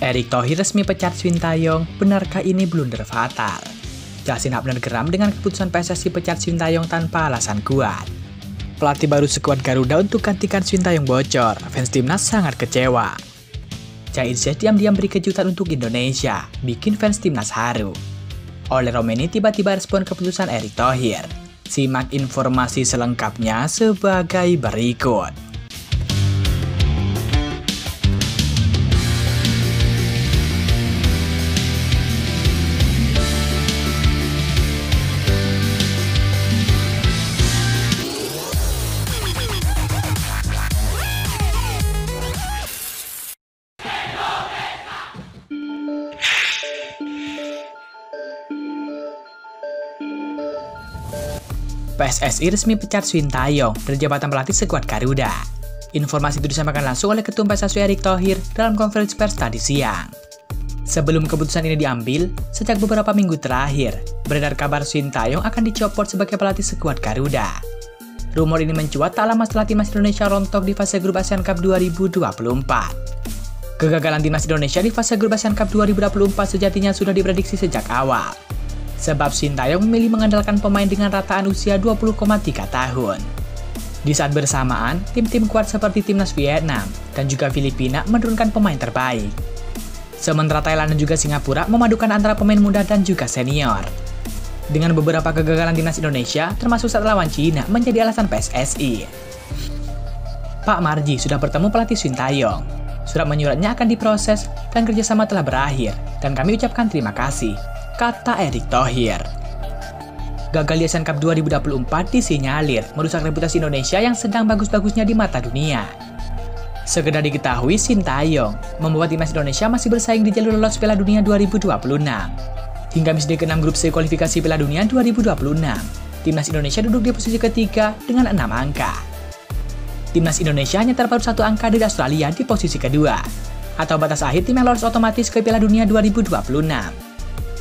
Erick Thohir resmi pecat Sintayong, benarkah ini blunder fatal? Justin Hubner geram dengan keputusan PSSI pecat Sintayong tanpa alasan kuat. Pelatih baru skuad Garuda untuk gantikan Sintayong bocor, fans timnas sangat kecewa. Jair Ziyech diam-diam beri kejutan untuk Indonesia, bikin fans timnas haru. Oleh Romeni tiba-tiba respon keputusan Erick Thohir. Simak informasi selengkapnya sebagai berikut. PSSI resmi pecat Sintayong dari jabatan pelatih skuad Garuda. Informasi itu disampaikan langsung oleh Ketum PSSI Erick Thohir dalam konferensi pers tadi siang. Sebelum keputusan ini diambil, sejak beberapa minggu terakhir, beredar kabar Sintayong akan dicopot sebagai pelatih skuad Garuda. Rumor ini mencuat tak lama setelah timnas Indonesia rontok di fase grup Asian Cup 2024. Kegagalan timnas Indonesia di fase grup Asian Cup 2024 sejatinya sudah diprediksi sejak awal. Sebab Sintayong memilih mengandalkan pemain dengan rataan usia 20,3 tahun. Di saat bersamaan, tim-tim kuat seperti timnas Vietnam dan juga Filipina menurunkan pemain terbaik. Sementara Thailand dan juga Singapura memadukan antara pemain muda dan juga senior. Dengan beberapa kegagalan timnas Indonesia, termasuk saat lawan Cina, menjadi alasan PSSI. Pak Marji sudah bertemu pelatih Sintayong. Surat menyuratnya akan diproses dan kerjasama telah berakhir, dan kami ucapkan terima kasih, kata Erick Thohir. Gagal di Asian Cup 2024 disinyalir merusak reputasi Indonesia yang sedang bagus-bagusnya di mata dunia. Sekedar diketahui, Sintayong membuat timnas Indonesia masih bersaing di jalur lolos Piala Dunia 2026. Hingga misi ke-6 grup C kualifikasi Piala Dunia 2026, timnas Indonesia duduk di posisi ketiga dengan 6 angka. Timnas Indonesia hanya terpaut 1 angka dari Australia di posisi kedua, atau batas akhir tim yang lolos otomatis ke Piala Dunia 2026.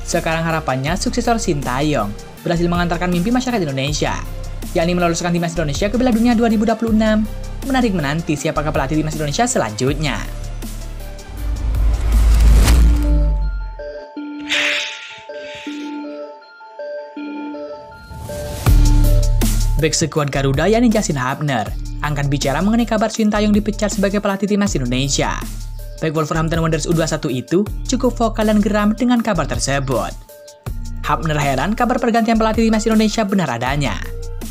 Sekarang harapannya suksesor Sintayong berhasil mengantarkan mimpi masyarakat Indonesia, yakni meloloskan timnas Indonesia ke Piala Dunia 2026. Menarik menanti siapakah pelatih timnas Indonesia selanjutnya. Bek skuad Garuda yakni Justin Hubner angkat bicara mengenai kabar Sintayong dipecat sebagai pelatih timnas Indonesia. Bek Wolverhampton Wanderers U21 itu cukup vokal dan geram dengan kabar tersebut. Hubner heran kabar pergantian pelatih timnas Indonesia benar adanya.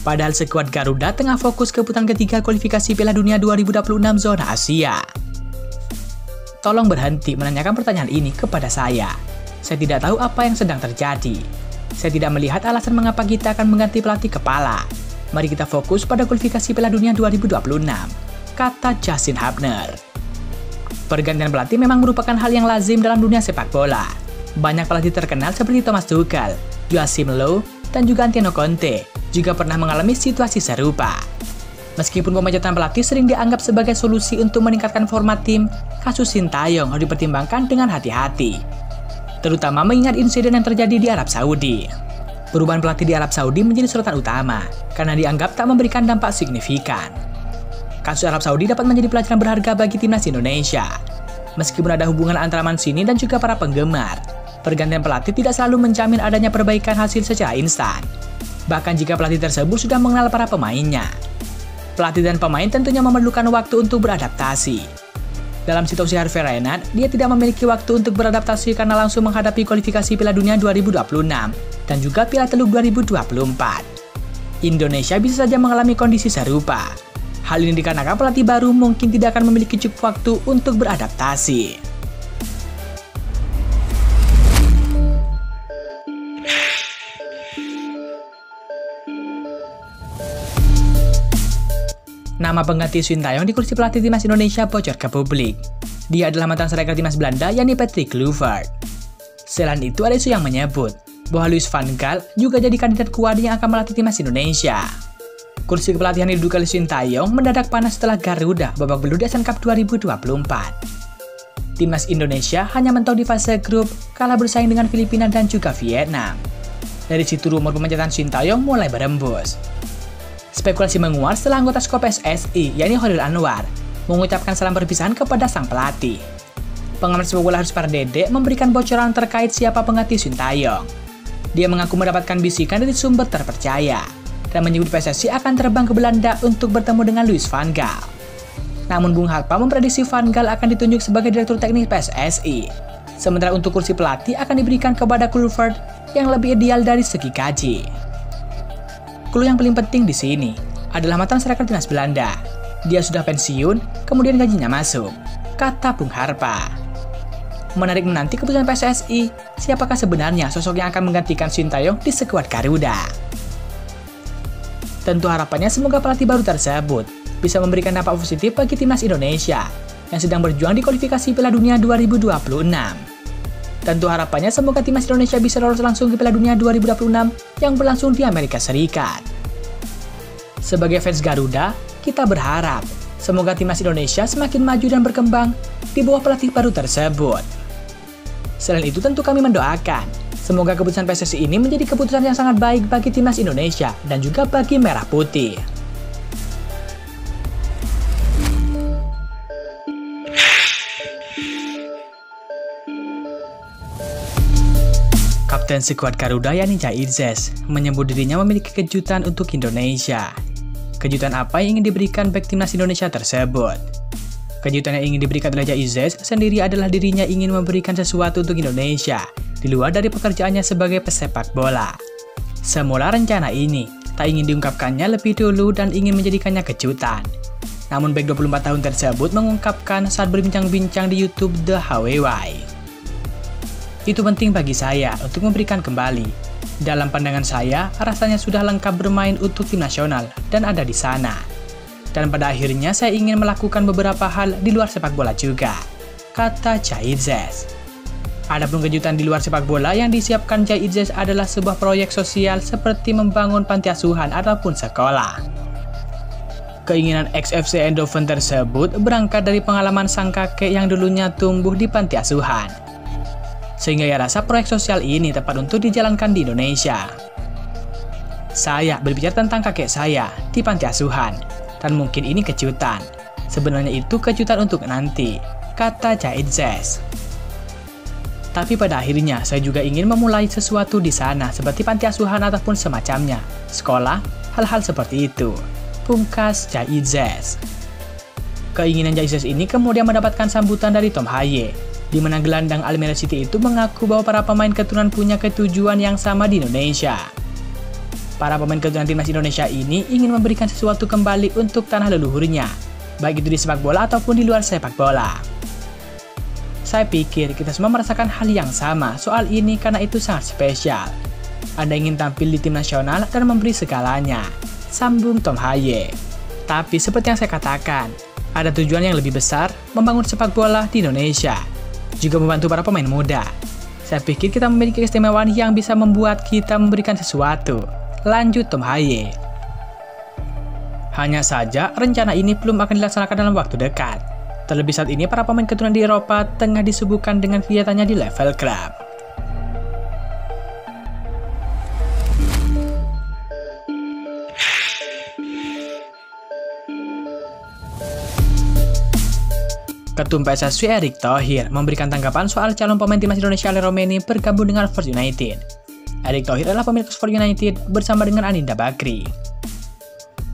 Padahal skuad Garuda tengah fokus ke putaran ketiga kualifikasi Piala Dunia 2026 zona Asia. Tolong berhenti menanyakan pertanyaan ini kepada saya. Saya tidak tahu apa yang sedang terjadi. Saya tidak melihat alasan mengapa kita akan mengganti pelatih kepala. Mari kita fokus pada kualifikasi Piala Dunia 2026, kata Justin Hubner. Pergantian pelatih memang merupakan hal yang lazim dalam dunia sepak bola. Banyak pelatih terkenal seperti Thomas Tuchel, Joachim Löw, dan juga Antonio Conte juga pernah mengalami situasi serupa. Meskipun pemecatan pelatih sering dianggap sebagai solusi untuk meningkatkan format tim, kasus Sintayong harus dipertimbangkan dengan hati-hati. Terutama mengingat insiden yang terjadi di Arab Saudi. Perubahan pelatih di Arab Saudi menjadi sorotan utama karena dianggap tak memberikan dampak signifikan. Kasus Arab Saudi dapat menjadi pelajaran berharga bagi timnas Indonesia. Meskipun ada hubungan antara Mancini dan juga para penggemar, pergantian pelatih tidak selalu menjamin adanya perbaikan hasil secara instan. Bahkan jika pelatih tersebut sudah mengenal para pemainnya. Pelatih dan pemain tentunya memerlukan waktu untuk beradaptasi. Dalam situasi Hervé Renard, dia tidak memiliki waktu untuk beradaptasi karena langsung menghadapi kualifikasi Piala Dunia 2026 dan juga Piala Teluk 2024. Indonesia bisa saja mengalami kondisi serupa. Hal ini dikarenakan pelatih baru mungkin tidak akan memiliki cukup waktu untuk beradaptasi. Nama pengganti Sintayong di kursi pelatih timnas Indonesia bocor ke publik. Dia adalah mantan striker timnas Belanda yakni Patrick Kluivert. Selain itu ada isu yang menyebut bahwa Louis van Gaal juga jadi kandidat kuat yang akan melatih timnas Indonesia. Kursi kepelatihan yang diduduki Sintayong mendadak panas setelah Garuda babak belur di Asian Cup 2024. Timnas Indonesia hanya mentok di fase grup, kalah bersaing dengan Filipina dan juga Vietnam. Dari situ rumor pemecatan Sintayong mulai berembus. Spekulasi menguat setelah anggota skop PSSI, yakni Khairul Anwar, mengucapkan salam perpisahan kepada sang pelatih. Pengamat sepak bola Harus Pardede memberikan bocoran terkait siapa pengganti Sintayong. Dia mengaku mendapatkan bisikan dari sumber terpercaya dan menyebut PSSI akan terbang ke Belanda untuk bertemu dengan Louis van Gaal. Namun Bung Harpa memprediksi Van Gaal akan ditunjuk sebagai direktur teknik PSSI. Sementara untuk kursi pelatih akan diberikan kepada Kluivert yang lebih ideal dari segi gaji. Clue yang paling penting di sini adalah mantan striker timnas Belanda. Dia sudah pensiun, kemudian gajinya masuk, kata Bung Harpa. Menarik menanti keputusan PSSI, siapakah sebenarnya sosok yang akan menggantikan Sintayong di skuad Garuda. Tentu harapannya semoga pelatih baru tersebut bisa memberikan dampak positif bagi timnas Indonesia yang sedang berjuang di kualifikasi Piala Dunia 2026. Tentu harapannya semoga timnas Indonesia bisa lolos langsung ke Piala Dunia 2026 yang berlangsung di Amerika Serikat. Sebagai fans Garuda, kita berharap semoga timnas Indonesia semakin maju dan berkembang di bawah pelatih baru tersebut. Selain itu tentu kami mendoakan semoga keputusan PSSI ini menjadi keputusan yang sangat baik bagi timnas Indonesia dan juga bagi Merah Putih. Kapten skuad Garuda yakni Jairzes menyebut dirinya memiliki kejutan untuk Indonesia. Kejutan apa yang ingin diberikan bek timnas Indonesia tersebut? Kejutan yang ingin diberikan oleh Jairzes sendiri adalah dirinya ingin memberikan sesuatu untuk Indonesia di luar dari pekerjaannya sebagai pesepak bola. Semula rencana ini tak ingin diungkapkannya lebih dulu dan ingin menjadikannya kejutan. Namun bek 24 tahun tersebut mengungkapkan saat berbincang-bincang di YouTube The HWY. Itu penting bagi saya untuk memberikan kembali. Dalam pandangan saya, rasanya sudah lengkap bermain untuk tim nasional dan ada di sana. Dan pada akhirnya saya ingin melakukan beberapa hal di luar sepak bola juga, kata Jairzes. Adapun kejutan di luar sepak bola yang disiapkan Jairzes adalah sebuah proyek sosial seperti membangun panti asuhan ataupun sekolah. Keinginan ex-FC Eindhoven tersebut berangkat dari pengalaman sang kakek yang dulunya tumbuh di panti asuhan. Sehingga ia rasa proyek sosial ini tepat untuk dijalankan di Indonesia. Saya berbicara tentang kakek saya di panti asuhan, dan mungkin ini kejutan. Sebenarnya itu kejutan untuk nanti, kata Jairzes. Tapi pada akhirnya saya juga ingin memulai sesuatu di sana seperti panti asuhan ataupun semacamnya, sekolah, hal-hal seperti itu, pungkas Jairzes. Keinginan Jairzes ini kemudian mendapatkan sambutan dari Tom Haye, di mana gelandang Almere City itu mengaku bahwa para pemain keturunan punya ketujuan yang sama di Indonesia. Para pemain keturunan timnas Indonesia ini ingin memberikan sesuatu kembali untuk tanah leluhurnya, baik itu di sepak bola ataupun di luar sepak bola. Saya pikir kita semua merasakan hal yang sama soal ini karena itu sangat spesial. Anda ingin tampil di tim nasional dan memberi segalanya, sambung Tom Haye. Tapi seperti yang saya katakan, ada tujuan yang lebih besar, membangun sepak bola di Indonesia, juga membantu para pemain muda. Saya pikir kita memiliki keistimewaan yang bisa membuat kita memberikan sesuatu, lanjut Tom Haye. Hanya saja, rencana ini belum akan dilaksanakan dalam waktu dekat. Terlebih saat ini para pemain keturunan di Eropa tengah disibukkan dengan kegiatannya di level klub. Ketum PSSI Erick Thohir memberikan tanggapan soal calon pemain timnas Indonesia Ale Romeni bergabung dengan Oxford United. Erick Thohir adalah pemilik Oxford United bersama dengan Aninda Bakri.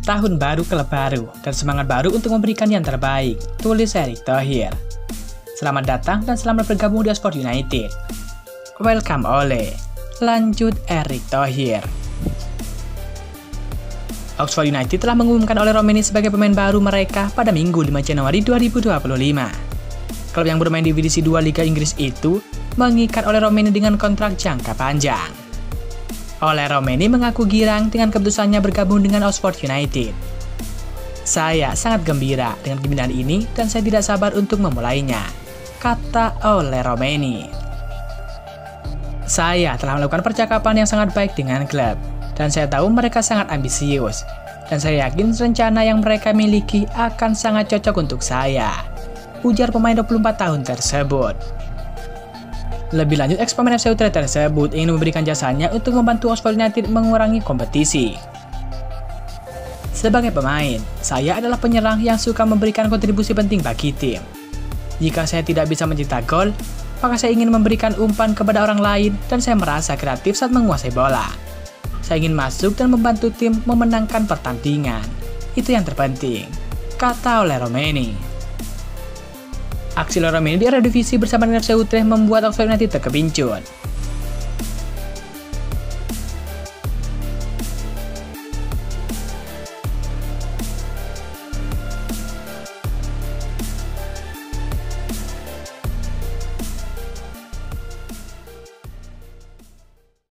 Tahun baru, klub baru, dan semangat baru untuk memberikan yang terbaik, tulis Erick Thohir. Selamat datang dan selamat bergabung di Oxford United. Welcome Ole, lanjut Erick Thohir. Oxford United telah mengumumkan Ole Romeni sebagai pemain baru mereka pada Minggu 5 Januari 2025. Klub yang bermain di divisi 2 Liga Inggris itu mengikat Ole Romeni dengan kontrak jangka panjang. Ole Romeni mengaku girang dengan keputusannya bergabung dengan Oxford United. Saya sangat gembira dengan kepindahan ini dan saya tidak sabar untuk memulainya, kata Ole Romeni. Saya telah melakukan percakapan yang sangat baik dengan klub, dan saya tahu mereka sangat ambisius, dan saya yakin rencana yang mereka miliki akan sangat cocok untuk saya, ujar pemain 24 tahun tersebut. Lebih lanjut, ex-pemain FC Utrecht tersebut ingin memberikan jasanya untuk membantu Oxford United mengurangi kompetisi. Sebagai pemain, saya adalah penyerang yang suka memberikan kontribusi penting bagi tim. Jika saya tidak bisa mencetak gol, maka saya ingin memberikan umpan kepada orang lain dan saya merasa kreatif saat menguasai bola. Saya ingin masuk dan membantu tim memenangkan pertandingan. Itu yang terpenting, kata oleh Romeni. Aksi Romeni di Eredivisie bersama dengan FC Utrecht membuat Oxford United terkebincut.